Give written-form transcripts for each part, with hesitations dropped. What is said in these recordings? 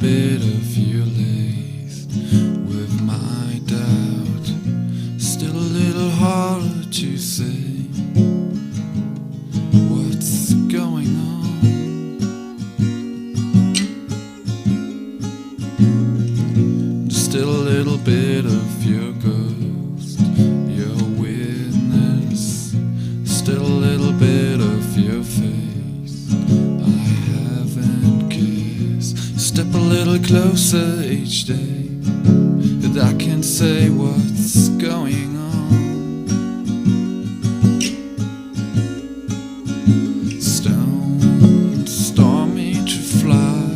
bit of you laced with my doubt. Still a little hard to say what's going on. Still a little bit of your ghost, your witness. Still a little bit of your face I haven't kissed. Step a little closer each day that I can say what's going on. Stones stormy to fly,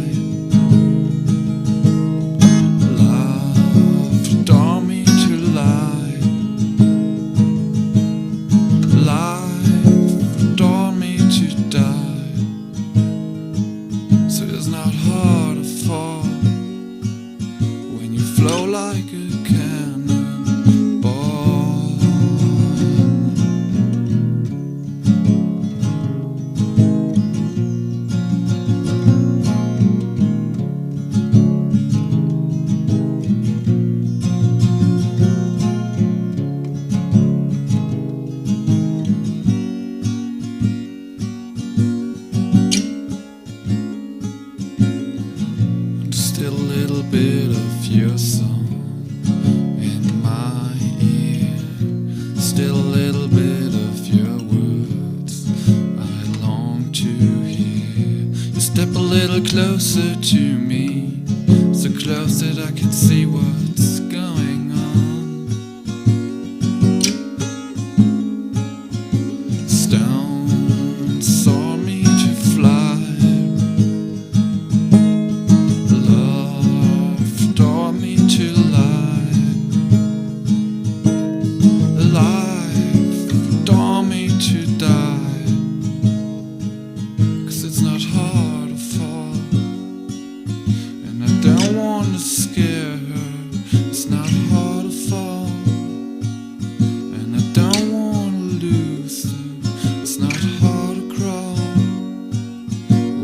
love stormy to lie, life stormy to die. So it's not hard to fall when you flow like a cannonball. Still a little bit of your song in my ear. Still a little bit of your words I long to hear. You step a little closer to me, so close that I can see what's going on. Stones saw me to fly, taught me to lie, life taught me to die. 'Cause it's not hard to fall, and I don't want to scare her. It's not hard to fall, and I don't want to lose her. It's not hard to crawl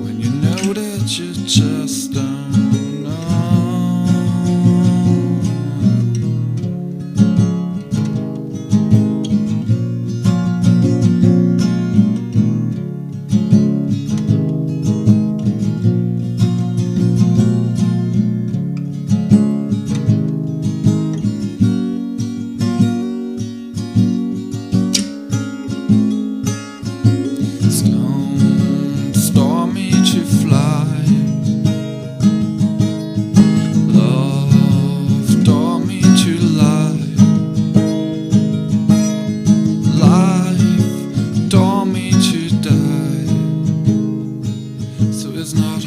when you know that you just don't know. Stones stormy to fly, love taught me to lie, life taught me to die. So it's not